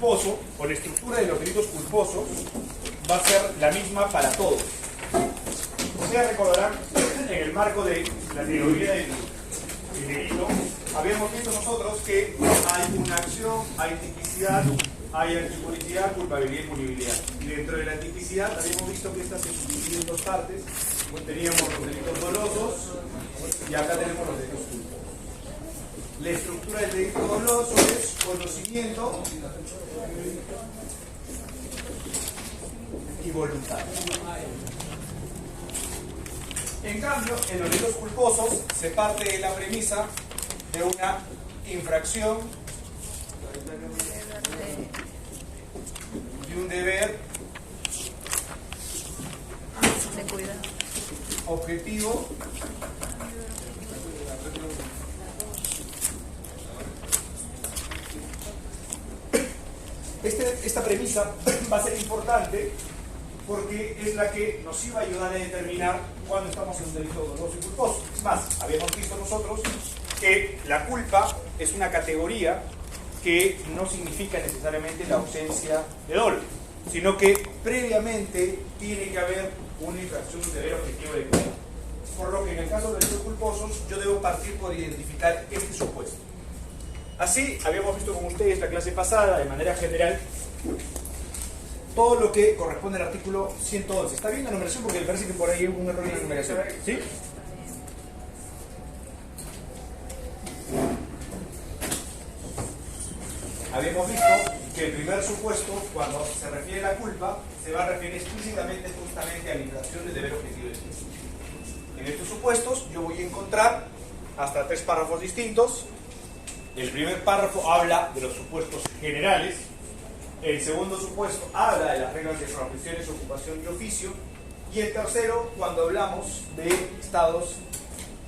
culposo o la estructura de los delitos culposos va a ser la misma para todos. Ustedes recordarán, en el marco de la teoría del delito, habíamos visto nosotros que hay una acción, hay tipicidad, hay antipublicidad, culpabilidad y punibilidad. Y dentro de la tipicidad habíamos visto que esta se subdivide en dos partes. Teníamos los delitos dolosos y acá tenemos los delitos culposos. La estructura del delito doloso es conocimiento y voluntad. En cambio, en los delitos culposos se parte de la premisa de una infracción, de un deber objetivo esta premisa va a ser importante porque es la que nos iba a ayudar a determinar cuándo estamos en un delito doloso y culposo. Es más, habíamos visto nosotros que la culpa es una categoría que no significa necesariamente la ausencia de dolo, sino que previamente tiene que haber una infracción de un deber objetivo de culpa. Por lo que en el caso de los delitos culposos yo debo partir por identificar este supuesto. Así, habíamos visto con ustedes la clase pasada, de manera general, todo lo que corresponde al artículo 111. ¿Está bien la numeración? Porque me parece que por ahí hubo un error en la numeración. ¿Sí? Habíamos visto que el primer supuesto, cuando se refiere a la culpa, se va a referir explícitamente justamente a la infracción del deber objetivo de culpa. En estos supuestos yo voy a encontrar hasta 3 párrafos distintos. El primer párrafo habla de los supuestos generales. El segundo supuesto habla de las reglas de profesiones, ocupación y oficio. Y el tercero, cuando hablamos de estados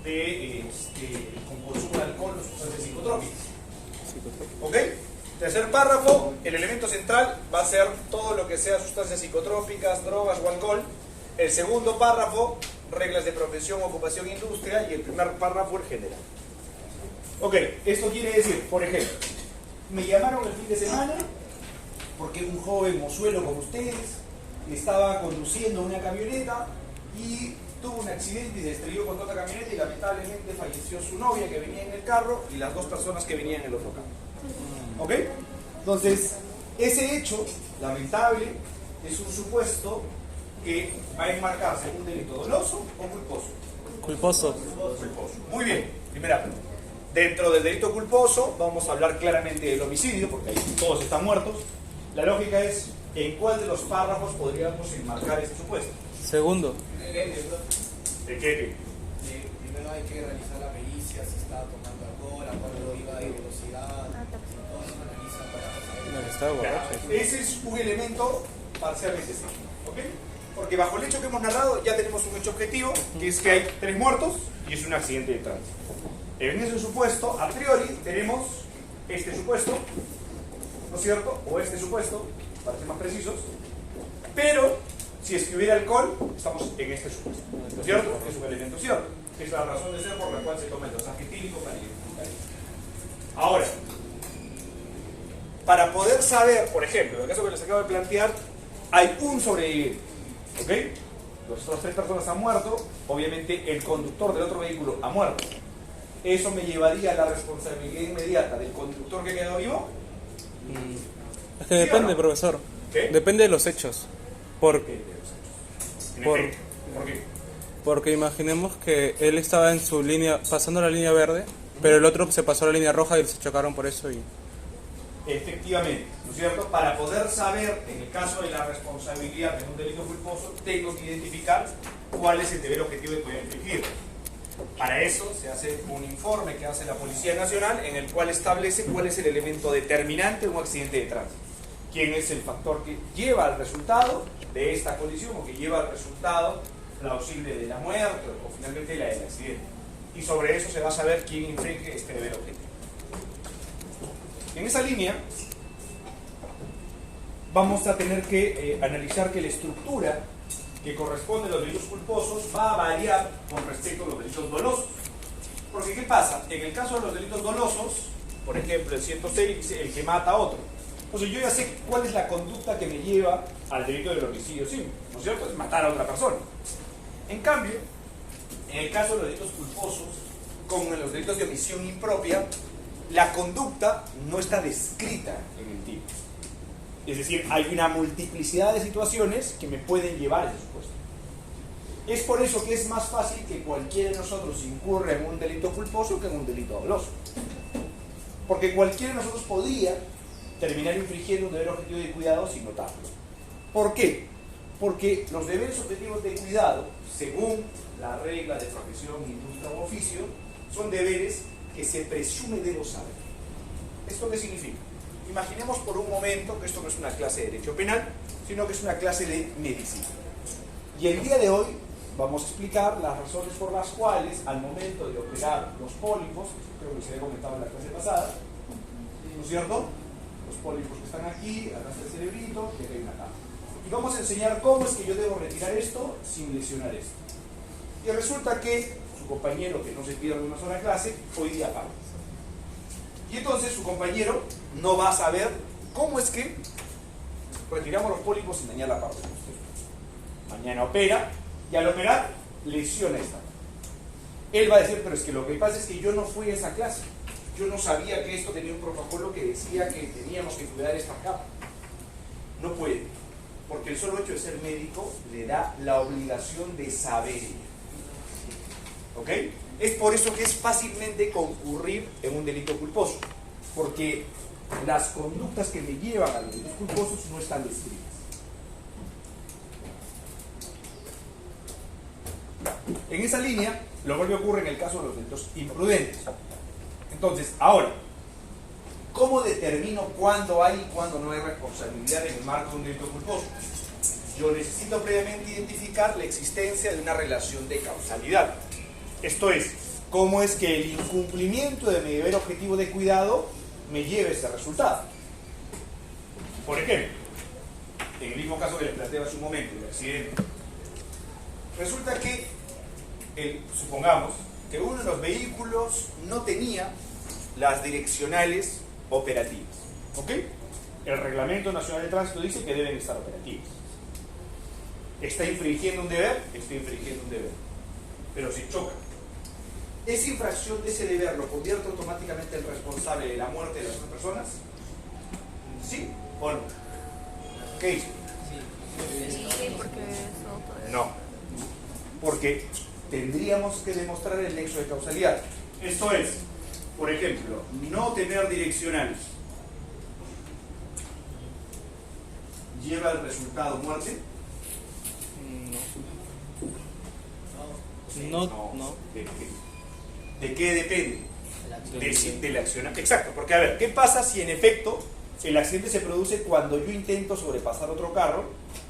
de con consumo de alcohol o sustancias psicotrópicas. ¿Ok? Tercer párrafo, el elemento central va a ser todo lo que sea sustancias psicotrópicas, drogas o alcohol. El segundo párrafo, reglas de profesión, ocupación e industria. Y el primer párrafo, el general. Ok, esto quiere decir, por ejemplo, me llamaron el fin de semana porque un joven mozuelo como ustedes estaba conduciendo una camioneta y tuvo un accidente y se estrelló con otra camioneta y lamentablemente falleció su novia que venía en el carro y las 2 personas que venían en el otro carro. ¿Ok? Entonces, ese hecho lamentable es un supuesto que va a enmarcarse en un delito doloso o culposo. Culposo. Culposo. Muy bien, primera pregunta. Dentro del delito culposo vamos a hablar claramente del homicidio, porque ahí todos están muertos. La lógica es, ¿en cuál de los párrafos podríamos enmarcar este supuesto? Segundo. ¿De qué? Primero hay que realizar la pericia, si estaba tomando alcohol, a cuánto iba de velocidad, todo se analiza para saber. Está borracho. Ese es un elemento parcialmente sí, ¿ok? Porque bajo el hecho que hemos narrado ya tenemos un hecho objetivo, que es que hay 3 muertos y es un accidente de tránsito. En ese supuesto, a priori, tenemos este supuesto, ¿no es cierto? O este supuesto, para ser más precisos. Pero, si es que hubiera alcohol, estamos en este supuesto, ¿no es cierto? Es un elemento cierto. Es la razón de ser por la cual se toma el dosaje etílico para identificar esto. Ahora, para poder saber, por ejemplo, en el caso que les acabo de plantear, hay un sobreviviente, ¿ok? Las otras 3 personas han muerto, obviamente el conductor del otro vehículo ha muerto. ¿Eso me llevaría a la responsabilidad inmediata del conductor que quedó vivo? Es que depende, profesor. ¿Qué? Depende de los hechos. ¿Por Por, qué? porque imaginemos que él estaba en su línea, pasando la línea verde, pero el otro se pasó a la línea roja y se chocaron por eso. Efectivamente, ¿no es cierto? Para poder saber, en el caso de la responsabilidad de un delito culposo, tengo que identificar cuál es el deber objetivo de poder infringir. Para eso se hace un informe que hace la Policía Nacional en el cual establece cuál es el elemento determinante de un accidente de tránsito. Quién es el factor que lleva al resultado de esta colisión o que lleva al resultado plausible de la muerte o finalmente la del accidente. Y sobre eso se va a saber quién infringe este deber objetivo. En esa línea vamos a tener que analizar que la estructura que corresponde a los delitos culposos va a variar con respecto a los delitos dolosos. Porque ¿qué pasa? En el caso de los delitos dolosos, por ejemplo, el 106 dice el que mata a otro. Entonces yo ya sé cuál es la conducta que me lleva al delito del homicidio simple, ¿no es cierto? Es matar a otra persona. En cambio, en el caso de los delitos culposos, como en los delitos de omisión impropia, la conducta no está descrita en el tipo. Es decir, hay una multiplicidad de situaciones que me pueden llevar a ese supuesto. Es por eso que es más fácil que cualquiera de nosotros incurra en un delito culposo que en un delito doloso. Porque cualquiera de nosotros podría terminar infringiendo un deber objetivo de cuidado sin notarlo. ¿Por qué? Porque los deberes objetivos de cuidado, según la regla de profesión, industria u oficio, son deberes que se presume debo saber. ¿Esto qué significa? Imaginemos por un momento que esto no es una clase de derecho penal, sino que es una clase de medicina. Y el día de hoy vamos a explicar las razones por las cuales, al momento de operar los pólipos, creo que se había comentado en la clase pasada, ¿no es cierto? Los pólipos que están aquí, acá está el cerebrito, que hay una acá. Y vamos a enseñar cómo es que yo debo retirar esto sin lesionar esto. Y resulta que su compañero, que no se pierde una sola clase, hoy día paga. Y entonces su compañero no va a saber cómo es que retiramos los pólipos sin dañar la parte posterior. Mañana opera, y al operar, lesiona esta. Él va a decir, pero es que lo que pasa es que yo no fui a esa clase. Yo no sabía que esto tenía un protocolo que decía que teníamos que cuidar esta capa. No puede, porque el solo hecho de ser médico le da la obligación de saber ello. ¿Ok? Es por eso que es fácilmente concurrir en un delito culposo, porque las conductas que me llevan a los delitos culposos no están descritas. En esa línea, lo vuelve a ocurrir en el caso de los delitos imprudentes. Entonces, ahora, ¿cómo determino cuándo hay y cuándo no hay responsabilidad en el marco de un delito culposo? Yo necesito previamente identificar la existencia de una relación de causalidad. Esto es, cómo es que el incumplimiento de mi deber objetivo de cuidado me lleve a ese resultado. Por ejemplo, en el mismo caso que les planteé hace un momento, el accidente. Resulta que, supongamos, que uno de los vehículos no tenía las direccionales operativas. ¿Ok? El Reglamento Nacional de Tránsito dice que deben estar operativas. ¿Está infringiendo un deber? Está infringiendo un deber. Pero si choca, ¿esa infracción de ese deber lo convierte automáticamente en responsable de la muerte de las otras personas? ¿Sí o no? ¿Qué dice? Sí, porque eso. No. Porque tendríamos que demostrar el nexo de causalidad. Esto es, por ejemplo, no tener direccionales lleva al resultado muerte. No. ¿De qué depende? Del accionar. Exacto, porque a ver, ¿qué pasa si en efecto el accidente se produce cuando yo intento sobrepasar otro carro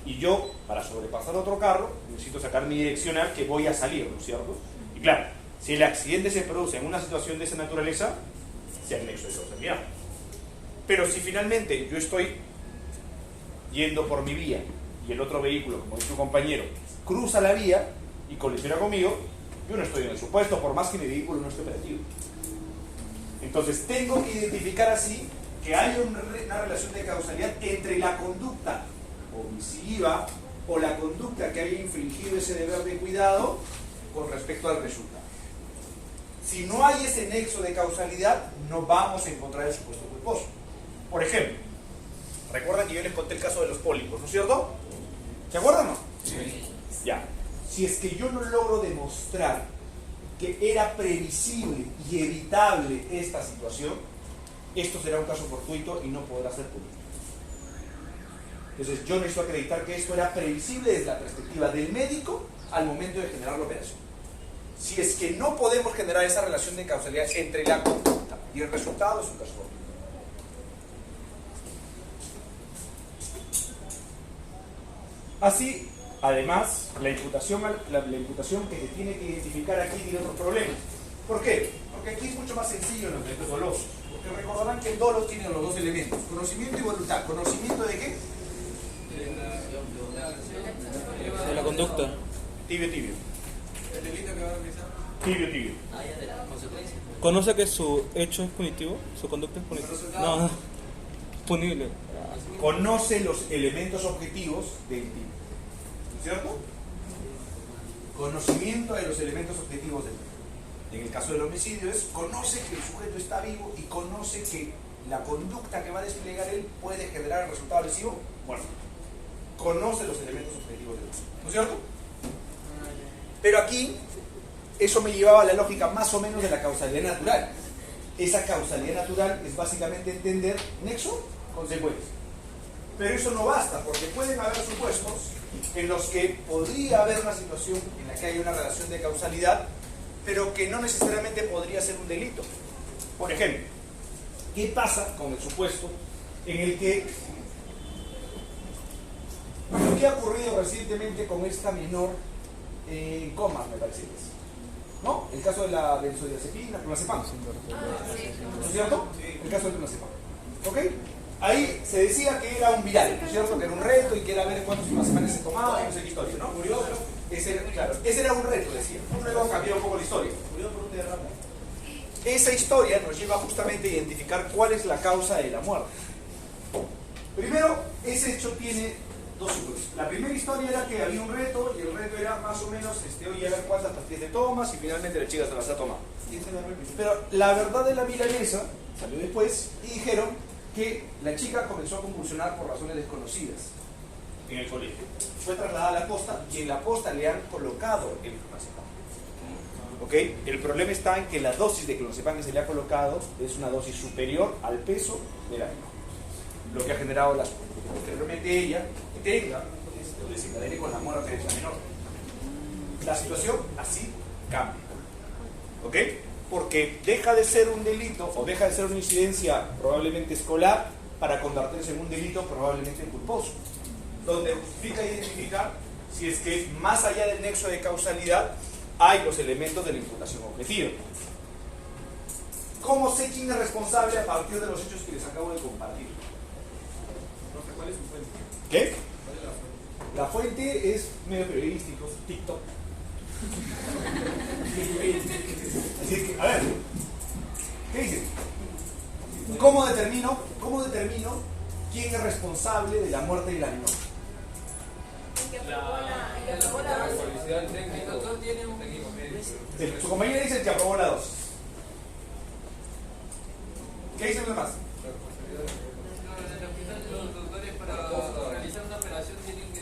y yo, para sobrepasar otro carro, necesito sacar mi direccional que voy a salir, ¿no es cierto? Y claro, si el accidente se produce en una situación de esa naturaleza, se hay nexo de causalidad. Pero si finalmente yo estoy yendo por mi vía y el otro vehículo, como dice tu compañero, cruza la vía y colisiona conmigo, yo no estoy en el supuesto, por más que mi vehículo no esté operativo. Entonces tengo que identificar así que hay una relación de causalidad entre la conducta omisiva o la conducta que haya infringido ese deber de cuidado con respecto al resultado. Si no hay ese nexo de causalidad, no vamos a encontrar el supuesto culposo. Por ejemplo, recuerdan que yo les conté el caso de los pólipos, ¿no es cierto? ¿Se acuerdan o no? Sí. Ya. Si es que yo no logro demostrar que era previsible y evitable esta situación, esto será un caso fortuito y no podrá ser punido. Entonces yo necesito acreditar que esto era previsible desde la perspectiva del médico al momento de generar la operación. Si es que no podemos generar esa relación de causalidad entre la conducta y el resultado, es un caso fortuito. Así, además, la imputación que se tiene que identificar aquí tiene otros problemas. ¿Por qué? Porque aquí es mucho más sencillo en los delitos dolosos. Porque recordarán que el dolo tiene los dos elementos, conocimiento y voluntad. ¿Conocimiento de qué? De la conducta. Tibio. El delito que va a realizar. Tibio. ¿Conoce que su hecho es punitivo? ¿Su conducta es punitiva? No, punible. conoce los elementos objetivos del tipo. ¿No es cierto? Conocimiento de los elementos objetivos del tipo. En el caso del homicidio es conoce que el sujeto está vivo y conoce que la conducta que va a desplegar él puede generar el resultado lesivo. Bueno, conoce los elementos objetivos del tipo. ¿No es cierto? Pero aquí eso me llevaba a la lógica más o menos de la causalidad natural. Esa causalidad natural es básicamente entender nexo, consecuencia. Pero eso no basta, porque pueden haber supuestos en los que podría haber una situación en la que hay una relación de causalidad, pero que no necesariamente podría ser un delito. Por ejemplo, ¿qué pasa con el supuesto en el que lo que ha ocurrido recientemente con esta menor en comas, me parece que es? ¿No? El caso de la benzodiazepina, clonazepam. ¿No es cierto? El caso del clonazepam. ¿Ok? Ahí se decía que era un viral, ¿no es cierto? Que era un reto y que era ver cuántos clonazepam se tomaba y no sé qué historia, ¿no? Murió, claro, ese era un reto, decía. Luego cambió un poco la historia. Murió por un derrame. Esa historia nos lleva justamente a identificar cuál es la causa de la muerte. Primero, ese hecho tiene dos ciclos. La primera historia era que había un reto y el reto era más o menos, oye, a ver cuántas pastillas te tomas y finalmente la chica se las ha tomado. Pero la verdad de la milanesa salió después y dijeron que la chica comenzó a convulsionar por razones desconocidas en el colegio. Fue trasladada a la posta y en la posta le han colocado el clonazepam. ¿Ok? El problema está en que la dosis de clonazepam que se le ha colocado es una dosis superior al peso de la menor, lo que ha generado las posteriormente ella tenga o desencadene con la muerte de esa menor. La situación así cambia. ¿Ok? Porque deja de ser un delito o deja de ser una incidencia probablemente escolar para convertirse en un delito probablemente culposo, donde justifica identificar si es que más allá del nexo de causalidad hay los elementos de la imputación objetiva. ¿Cómo sé quién es responsable a partir de los hechos que les acabo de compartir? ¿Cuál es su fuente? ¿Qué? ¿Cuál es la fuente? La fuente es medios periodísticos, TikTok. Así que, a ver, ¿qué dicen? ¿Cómo determino quién es responsable de la muerte de la menor? El doctor tiene un equipo médico. Su compañera dice el que aprobó la dosis. ¿Qué dicen los demás? Los doctores para realizar una operación tienen que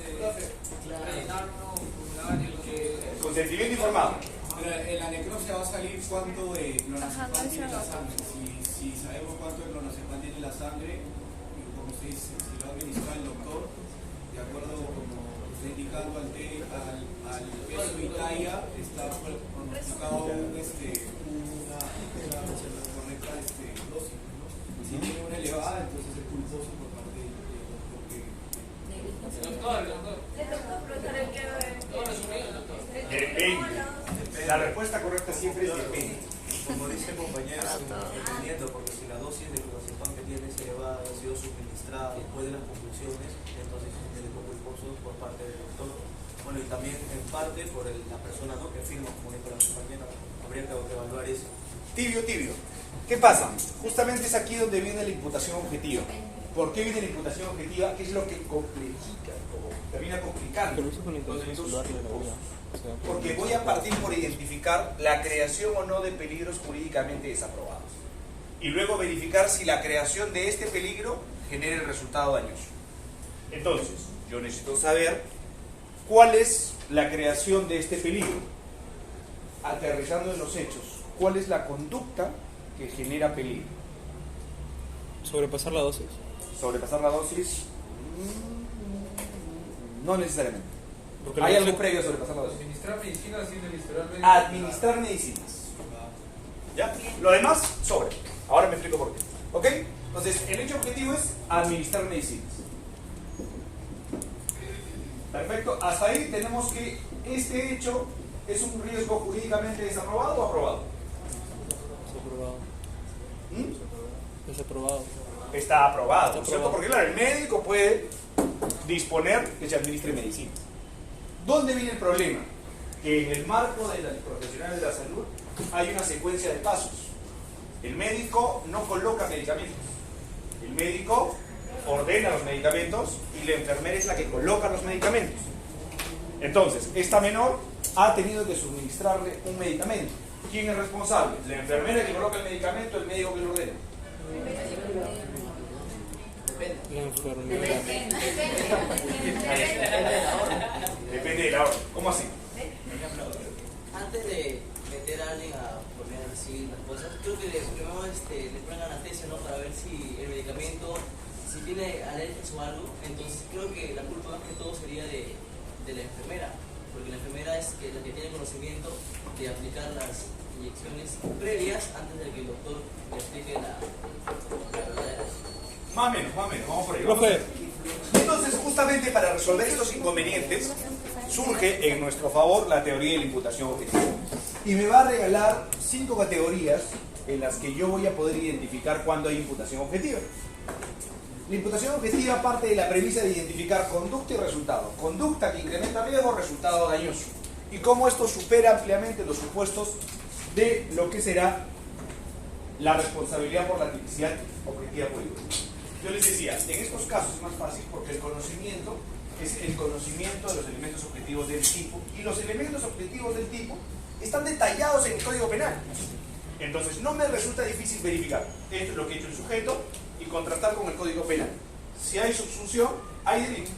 rellenar unos formularios que... Consentimiento informado. Pero en la necropsia va a salir cuánto de clonazepam tiene la sangre. Si sabemos cuánto de clonazepam tiene la sangre, como se dice, si lo ha administrado el doctor, de acuerdo como está indicando al peso y talla, está pronosticado una correcta dosis, ¿no? Si tiene una elevada, entonces es culposo por parte del doctor. Depende. La respuesta correcta siempre es depende. Como dice el compañero, dependiendo, porque si la dosis de clonazepam que tiene es elevada, ha sido suministrada después de las conclusiones, entonces es un delito culposo por parte del doctor. Bueno, y también en parte por la persona, ¿no?, que firma, como dijo la compañera, habría que evaluar eso. Tibio. ¿Qué pasa? Justamente es aquí donde viene la imputación objetiva. ¿Por qué viene la imputación objetiva? ¿Qué es lo que complejica o termina complicando los delitos culposos? Porque voy a partir por identificar la creación o no de peligros jurídicamente desaprobados. Y luego verificar si la creación de este peligro genera el resultado dañoso. Entonces, yo necesito saber cuál es la creación de este peligro. Aterrizando en los hechos, ¿cuál es la conducta que genera peligro? ¿Sobrepasar la dosis? Sobrepasar la dosis, no necesariamente. Porque ¿Hay la algo dosis- previo a sobrepasar la dosis? Administrar medicinas sin administrar Administrar medicinas. ¿Ya? Lo demás, sobre. Ahora me explico por qué. ¿Ok? Entonces, el hecho objetivo es administrar medicinas. Perfecto. Hasta ahí tenemos que este hecho es un riesgo jurídicamente desaprobado o aprobado. Desaprobado. ¿Mm? Desaprobado. Está aprobado, ¿no es Está cierto? aprobado. Porque claro, el médico puede disponer que se administre medicina. ¿Dónde viene el problema? Que en el marco de los profesionales de la salud hay una secuencia de pasos. El médico no coloca medicamentos. El médico ordena los medicamentos y la enfermera es la que coloca los medicamentos. Entonces, esta menor ha tenido que suministrarle un medicamento. ¿Quién es responsable? La enfermera que coloca el medicamento, el médico que lo ordena. La enfermera. Depende de la hora. ¿Cómo así? Antes de meter a alguien a poner así las cosas, creo que primero le ponen anestesia, ¿no? Para ver si el medicamento, si tiene alergias o algo. Entonces creo que la culpa más que todo sería de la enfermera, porque la enfermera es la que tiene conocimiento de aplicar las inyecciones previas antes de que el doctor le explique la verdadera. Más o menos, vamos por ahí. Profe, Entonces, justamente para resolver estos inconvenientes, surge en nuestro favor la teoría de la imputación objetiva. Y me va a regalar 5 categorías en las que yo voy a poder identificar cuándo hay imputación objetiva. La imputación objetiva parte de la premisa de identificar conducta y resultado. Conducta que incrementa riesgo, resultado dañoso. Y cómo esto supera ampliamente los supuestos de lo que será la responsabilidad por la tipicidad objetiva política. Yo les decía, en estos casos es más fácil porque el conocimiento es el conocimiento de los elementos objetivos del tipo, y los elementos objetivos del tipo están detallados en el Código Penal. Entonces no me resulta difícil verificar. Esto es lo que ha hecho el sujeto y contrastar con el Código Penal. Si hay subsunción, hay delito.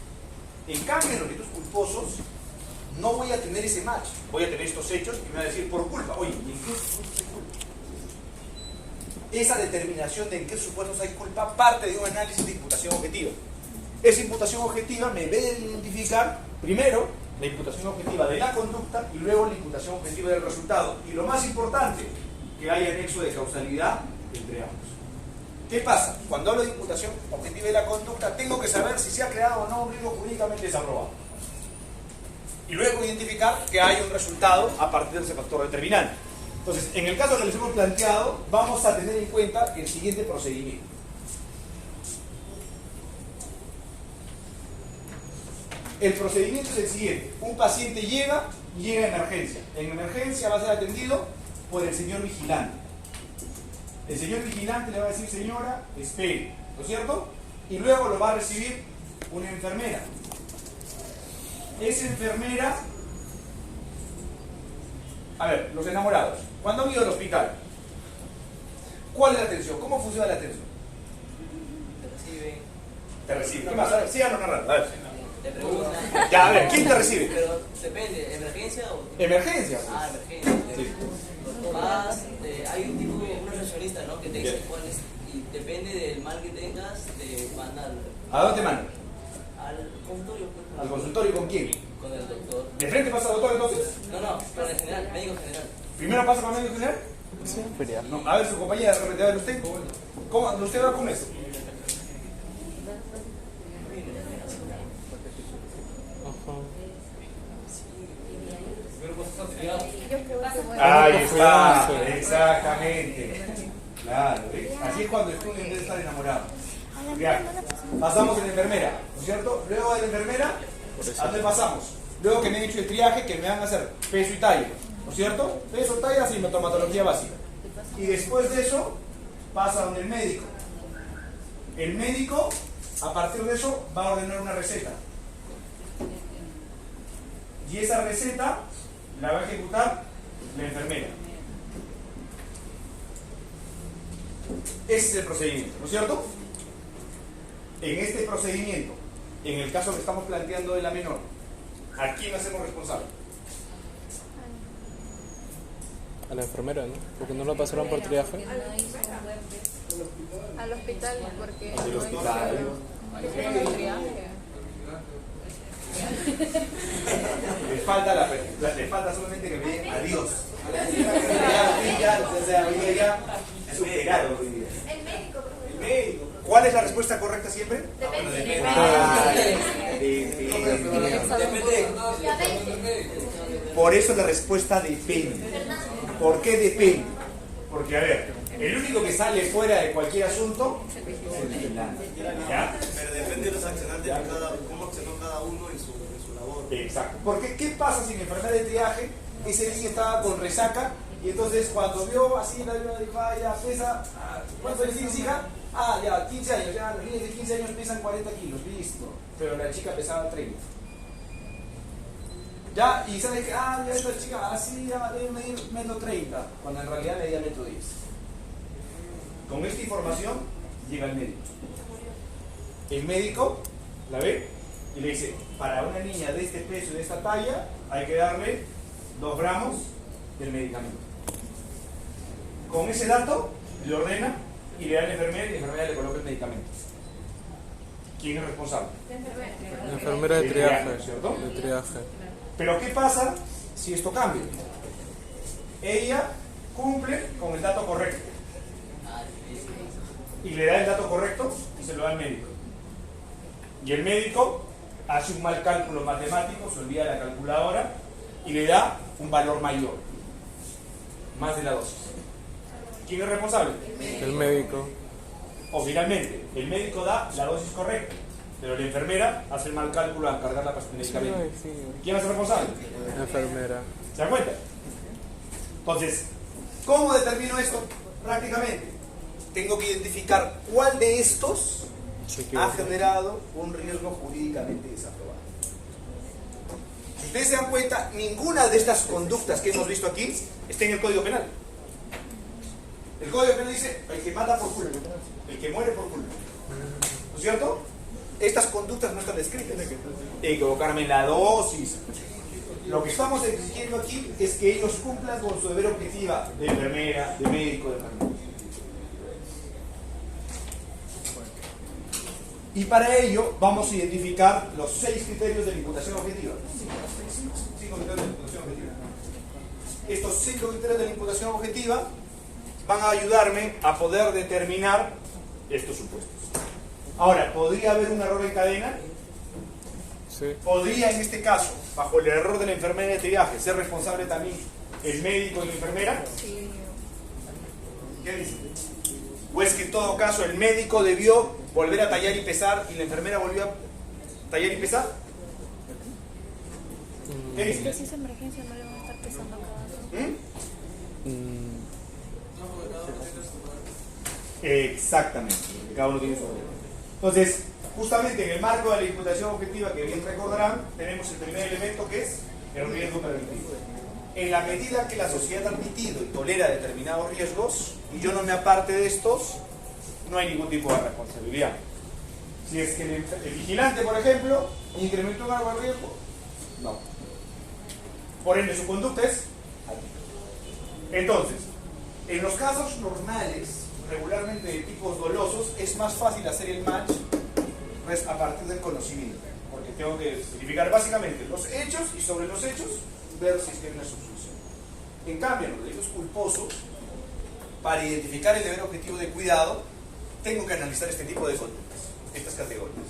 En cambio, en los delitos culposos no voy a tener ese match. Voy a tener estos hechos y me va a decir por culpa. Oye, incluso hay culpa. Esa determinación de en qué supuestos hay culpa parte de un análisis de imputación objetiva. Esa imputación objetiva me debe identificar primero la imputación objetiva de la conducta y luego la imputación objetiva del resultado. Y lo más importante, que haya nexo de causalidad entre ambos. ¿Qué pasa? Cuando hablo de imputación objetiva de la conducta, tengo que saber si se ha creado o no un riesgo jurídicamente desaprobado. Y luego identificar que hay un resultado a partir de ese factor determinante. Entonces, en el caso que les hemos planteado, vamos a tener en cuenta el siguiente procedimiento. El procedimiento es el siguiente. Un paciente llega a emergencia. En emergencia va a ser atendido por el señor vigilante. El señor vigilante le va a decir, señora, espere, ¿no es cierto? Y luego lo va a recibir una enfermera. Esa enfermera... A ver, los enamorados. Cuando han ido al hospital, ¿cuál es la atención? ¿Cómo funciona la atención? Te recibe. ¿Qué más? A ver, síganos narrando. A ver. Te preguntan. Ya, a ver, ¿quién te recibe? Pero depende, ¿emergencia o...? Emergencia. Ah, emergencia. Sí. Vas, hay un tipo, un recepcionista, ¿no? Que te dice cuál es, y depende del mal que tengas, te manda ¿A dónde te mandan? al consultorio. Pues, ¿Al consultorio con quién? con el doctor. ¿De frente pasa al doctor entonces? No, con el general, médico general. ¿Primero pasa con el médico general? No, a ver, su compañera, de repente, a ver, ¿usted? ¿Cómo? ¿Usted va con eso? Ahí está, exactamente. Claro, ¿ves? Así es cuando estudian de estar enamorados. Ya, pasamos en la enfermera, ¿no es cierto? Luego de la enfermera, ¿a dónde pasamos? Luego que me han hecho el triaje, que me van a hacer peso y talla, ¿no es cierto? Peso, talla, sintomatología básica. Y después de eso, pasa donde el médico. El médico, a partir de eso, va a ordenar una receta. Y esa receta la va a ejecutar la enfermera. Ese es el procedimiento, ¿no es cierto? En este procedimiento, en el caso que estamos planteando de la menor, ¿a quién hacemos responsable? a la enfermera, ¿no? Porque no lo pasaron por triaje. Al hospital, porque Al no hospital. hicieron el triaje. Le falta solamente que me digan adiós. Ya superado hoy día. El médico, El médico. ¿Cuál es la respuesta correcta siempre? depende. Por eso la respuesta depende. ¿Por qué depende? Porque, a ver, el único que sale fuera de cualquier asunto es el vigilante. ¿Ya? Pero depende de los accionantes, de cómo accionó cada uno en su labor. Exacto. Porque, ¿qué pasa si mi enfermera de triaje ese día estaba con resaca y entonces cuando vio así la dijo, ya pesa, ¿cuánto le sigues, hija? Ah, ya, 15 años, ya los niños de 15 años pesan 40 kilos, listo. Pero la chica pesaba 30. Ya, y sabes que, ya esta chica así ya debe medir 1,30 m, cuando en realidad medía 1,10 m. Con esta información llega el médico. El médico la ve y le dice, para una niña de este peso y de esta talla, hay que darle 2 gramos del medicamento. Con ese dato, le ordena y le da a la enfermera y la enfermera le coloca el medicamento. ¿Quién es responsable? La enfermera de triaje. ¿Cierto? De triaje. Pero ¿qué pasa si esto cambia? Ella cumple con el dato correcto. Y le da el dato correcto y se lo da al médico. Y el médico hace un mal cálculo matemático, se olvida la calculadora y le da un valor mayor, más de la dosis. ¿Quién es responsable? El médico. O finalmente, el médico da la dosis correcta, pero la enfermera hace el mal cálculo al cargar el medicamento. ¿Quién es el responsable? La enfermera. ¿Se dan cuenta? Entonces, ¿cómo determino esto? Prácticamente, tengo que identificar cuál de estos ha generado un riesgo jurídicamente desaprobado. Si ustedes se dan cuenta, ninguna de estas conductas que hemos visto aquí está en el Código Penal. El Código Penal dice, el que mata por culpa, el que muere por culpa. ¿No es cierto? Estas conductas no están descritas. Equivocarme en la dosis. Lo que estamos exigiendo aquí es que ellos cumplan con su deber objetivo de enfermera, de médico, de enfermera. Y para ello vamos a identificar los 6 criterios de la imputación objetiva. 5 criterios de la imputación objetiva. Estos 5 criterios de la imputación objetiva van a ayudarme a poder determinar estos supuestos. Ahora, ¿podría haber un error en cadena? Sí. ¿Podría en este caso, bajo el error de la enfermera de triaje, ser responsable también el médico y la enfermera? Sí. ¿Qué dice? ¿O es que en todo caso el médico debió volver a tallar y pesar y la enfermera volvió a tallar y pesar? ¿Qué dice? Pero si es emergencia no le van a estar pesando cada uno. Exactamente, porque cada uno tiene su rol. Entonces, justamente en el marco de la imputación objetiva, que bien recordarán, tenemos el primer elemento que es el riesgo permitido. En la medida que la sociedad ha admitido y tolera determinados riesgos, y yo no me aparte de estos, no hay ningún tipo de responsabilidad. Si es que el vigilante, por ejemplo, incrementó en algo el riesgo, no. Por ende, su conducta es alta. Entonces, en los casos normales, regularmente de tipos dolosos, es más fácil hacer el match a partir del conocimiento, porque tengo que verificar básicamente los hechos y sobre los hechos ver si es que hay una subsunción. En cambio, en los delitos culposos, para identificar el deber objetivo de cuidado, tengo que analizar este tipo de conductas, estas categorías.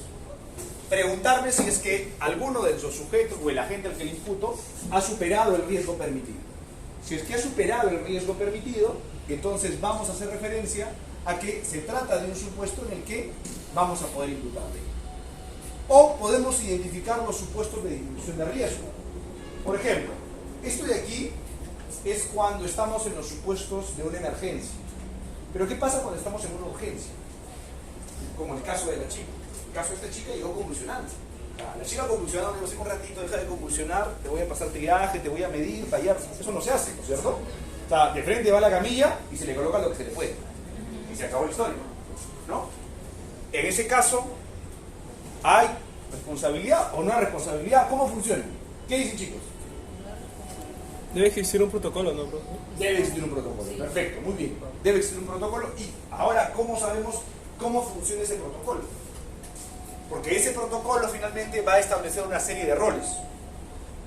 Preguntarme si es que alguno de los sujetos o el agente al que le imputo ha superado el riesgo permitido. Si es que ha superado el riesgo permitido, entonces vamos a hacer referencia a que se trata de un supuesto en el que vamos a poder imputarle. O podemos identificar los supuestos de disminución de riesgo. Por ejemplo, esto de aquí es cuando estamos en los supuestos de una emergencia. Pero ¿qué pasa cuando estamos en una urgencia? Como el caso de la chica. El caso de esta chica llegó convulsionando. La chica convulsionando, le digo, un ratito, deja de convulsionar, te voy a pasar triaje, te voy a medir, tallar. Eso no se hace, ¿no es cierto? O sea, de frente va a la camilla y se le coloca lo que se le puede. Y se acabó la historia, ¿no? En ese caso, ¿hay responsabilidad o no hay responsabilidad? ¿Cómo funciona? ¿Qué dicen, chicos? Debe existir un protocolo, ¿no? Debe existir un protocolo. Perfecto, muy bien. Debe existir un protocolo. Y ahora, ¿cómo sabemos cómo funciona ese protocolo? Porque ese protocolo finalmente va a establecer una serie de roles.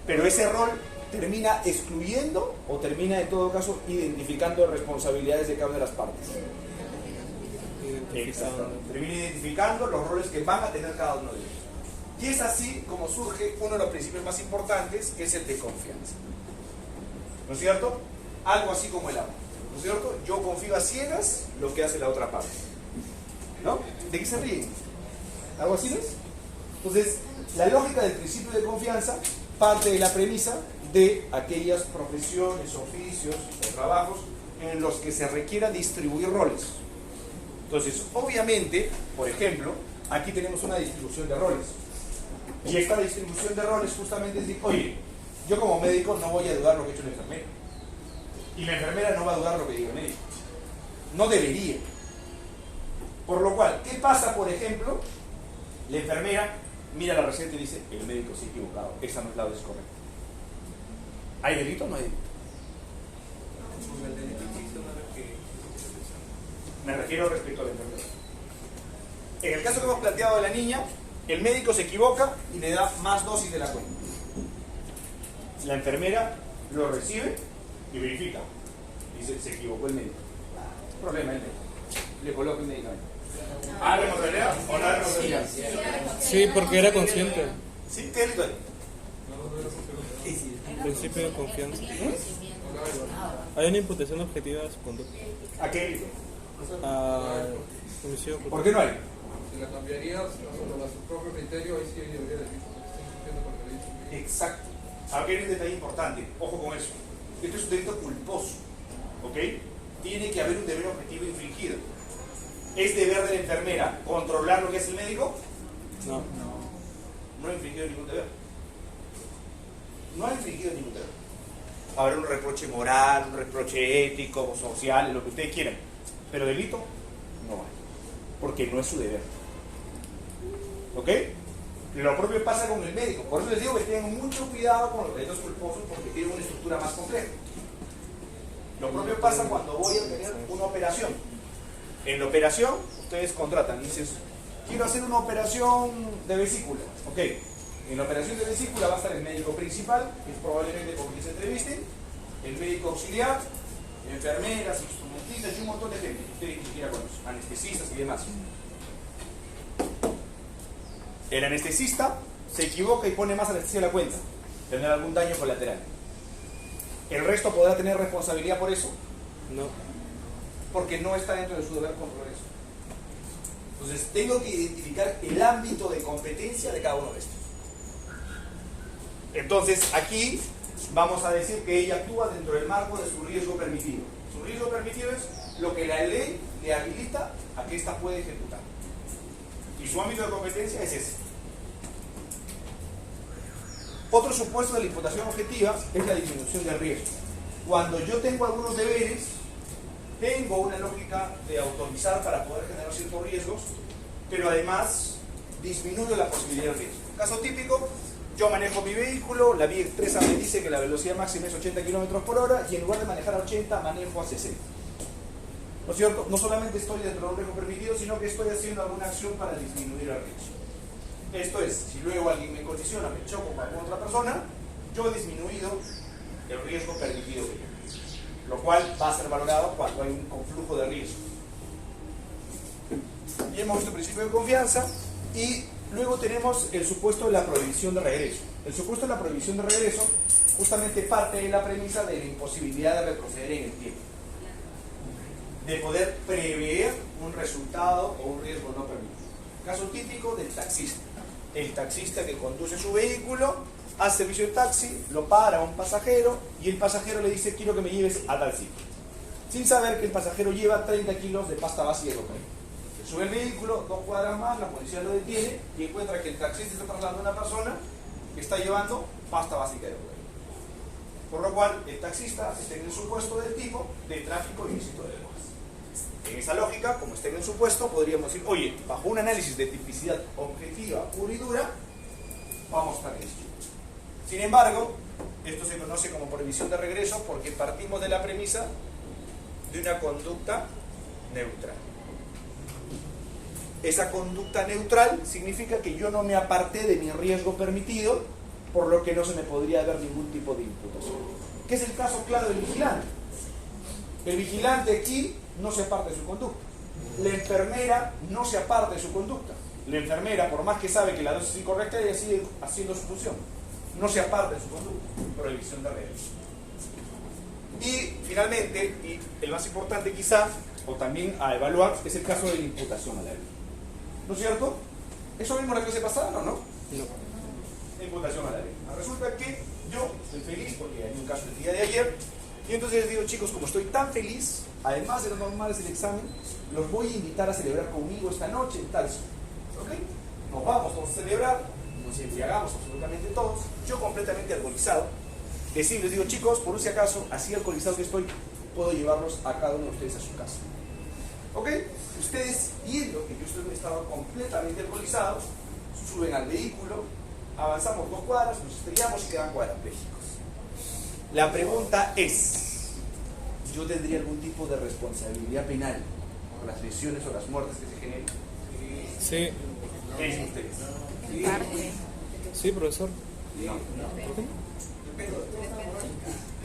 Pero ese rol termina excluyendo o termina en todo caso identificando responsabilidades de cada una de las partes. Exactamente. Termina identificando los roles que van a tener cada uno de ellos. Y es así como surge uno de los principios más importantes, que es el de confianza. ¿No es cierto? Algo así como el amor. ¿No es cierto? Yo confío a ciegas lo que hace la otra parte. ¿No? ¿De qué se ríen? ¿Algo así no es? Entonces, la lógica del principio de confianza parte de la premisa de aquellas profesiones, oficios o trabajos en los que se requiera distribuir roles. Entonces, obviamente, por ejemplo, aquí tenemos una distribución de roles. Y esta distribución de roles justamente es decir, oye, yo como médico no voy a dudar lo que ha hecho la enfermera. Y la enfermera no va a dudar lo que diga el médico. No debería. Por lo cual, ¿qué pasa, por ejemplo? La enfermera mira la receta y dice, el médico se ha equivocado, esa no es la dosis correcta. ¿Hay delito o no hay delito? Me refiero respecto a la enfermera. En el caso que hemos planteado de la niña, el médico se equivoca y le da más dosis de la cuenta. La enfermera lo recibe y verifica. Dice, se equivocó el médico. Problema el médico. Le coloca el medicamento. ¿Hay responsabilidad o no hay responsabilidad? Sí, porque era consciente. ¿Sí? ¿Qué delito hay? Principio de confianza. Hay una imputación objetiva de su conducta. ¿A qué delito? Homicidio ¿Por qué no hay? Si la cambiaría a su propio criterio, ahí sí debería decir, porque estoy cumpliendo con el derecho. Exacto. Aquí hay un detalle importante. Ojo con eso. Esto es un delito culposo. ¿Ok? Tiene que haber un deber objetivo infringido. ¿Es deber de la enfermera controlar lo que hace el médico? No. No ha infringido ningún deber. No ha infringido ningún deber. Habrá un reproche moral, un reproche ético, social, lo que ustedes quieran. Pero delito no hay. Porque no es su deber. ¿Ok? Lo propio pasa con el médico. Por eso les digo que tengan mucho cuidado con los delitos culposos porque tienen una estructura más compleja. Lo propio pasa cuando voy a tener una operación. En la operación, ustedes contratan y dicen, quiero hacer una operación de vesícula. Ok. En la operación de vesícula va a estar el médico principal, que es probablemente con quien se entrevisten, el médico auxiliar, enfermeras, instrumentistas y un montón de gente que ustedes ni siquiera conocen, anestesistas y demás. El anestesista se equivoca y pone más anestesia a la cuenta, tener algún daño colateral. ¿El resto podrá tener responsabilidad por eso? No. Porque no está dentro de su deber controlar eso. Entonces tengo que identificar el ámbito de competencia de cada uno de estos. Entonces aquí vamos a decir que ella actúa dentro del marco de su riesgo permitido. Su riesgo permitido es lo que la ley le habilita a que ésta pueda ejecutar. Y su ámbito de competencia es ese. Otro supuesto de la imputación objetiva es la disminución del riesgo. Cuando yo tengo algunos deberes, tengo una lógica de autorizar para poder generar ciertos riesgos, pero además disminuyo la posibilidad de riesgo. Caso típico, yo manejo mi vehículo, la vía expresa me dice que la velocidad máxima es 80 km por hora y en lugar de manejar a 80 manejo a 60. ¿No es cierto? No solamente estoy dentro de un riesgo permitido, sino que estoy haciendo alguna acción para disminuir el riesgo. Esto es, si luego alguien me colisiona, me choco con otra persona, yo he disminuido el riesgo permitido que tengo, lo cual va a ser valorado cuando hay un conflujo de riesgo. Y hemos visto el principio de confianza y luego tenemos el supuesto de la prohibición de regreso. El supuesto de la prohibición de regreso justamente parte de la premisa de la imposibilidad de retroceder en el tiempo, de poder prever un resultado o un riesgo no permitido. Caso típico del taxista. El taxista que conduce su vehículo, hace servicio de taxi, lo para a un pasajero y el pasajero le dice, quiero que me lleves a tal sitio, sin saber que el pasajero lleva 30 kilos de pasta base de cocaína. Se sube el vehículo, 2 cuadras más, la policía lo detiene y encuentra que el taxista está trasladando a una persona que está llevando pasta básica de cocaína. Por lo cual, el taxista está en el supuesto del tipo de tráfico ilícito de drogas. En esa lógica, como está en el supuesto, podríamos decir, oye, bajo un análisis de tipicidad objetiva pura y dura, vamos a estar en esto. Sin embargo, esto se conoce como prohibición de regreso porque partimos de la premisa de una conducta neutral. Esa conducta neutral significa que yo no me aparté de mi riesgo permitido, por lo que no se me podría dar ningún tipo de imputación. ¿Qué es el caso claro del vigilante? El vigilante aquí no se aparta de su conducta. La enfermera no se aparta de su conducta. La enfermera, por más que sabe que la dosis es incorrecta, ella sigue haciendo su función. No se aparta de su conducta. Prohibición de regreso. Y finalmente, y el más importante quizá, o también a evaluar, es el caso de la imputación a la ley. ¿No es cierto? ¿Eso vimos la clase pasada o no? No. Imputación a la ley. Resulta que yo estoy feliz porque hay un caso el día de ayer Y entonces les digo, chicos, como estoy tan feliz, además de los normales del examen, los voy a invitar a celebrar conmigo esta noche en tal sitio. ¿Ok? Nos vamos todos a celebrar, nos embriagamos absolutamente todos, yo completamente alcoholizado. Les digo, chicos, por si acaso, así alcoholizado que estoy, puedo llevarlos a cada uno de ustedes a su casa. ¿Ok? Ustedes, viendo que yo estoy en un estado completamente alcoholizado, suben al vehículo, avanzamos 2 cuadras, nos estrellamos y quedan cuadrapléjicos. La pregunta es, ¿yo tendría algún tipo de responsabilidad penal por las lesiones o las muertes que se generen? Sí, ¿Qué dicen ustedes? sí, profesor.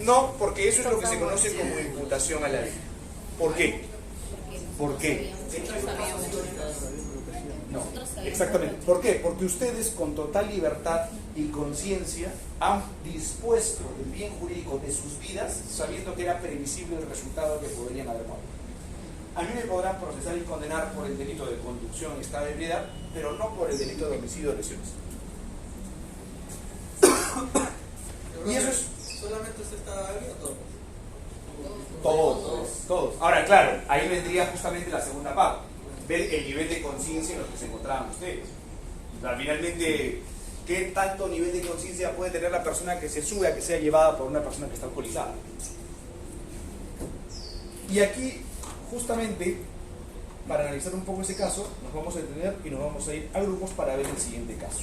No, porque eso es lo que se conoce como imputación a la ley. ¿Por qué? ¿Por qué? No, exactamente. ¿Por qué? Porque ustedes con total libertad y conciencia han dispuesto el bien jurídico de sus vidas sabiendo que era previsible el resultado que podrían haber muerto. A mí me podrán procesar y condenar por el delito de conducción y estado de ebriedad, pero no por el delito de homicidio o lesiones. Y eso es... ¿Solamente usted está ebrio o todos? Todos. Ahora, claro, ahí vendría justamente la segunda parte, ver el nivel de conciencia en los que se encontraban ustedes. O sea, finalmente, ¿qué tanto nivel de conciencia puede tener la persona que se sube a que sea llevada por una persona que está alcoholizada? Y aquí, justamente, para analizar un poco ese caso, nos vamos a detener y nos vamos a ir a grupos para ver el siguiente caso.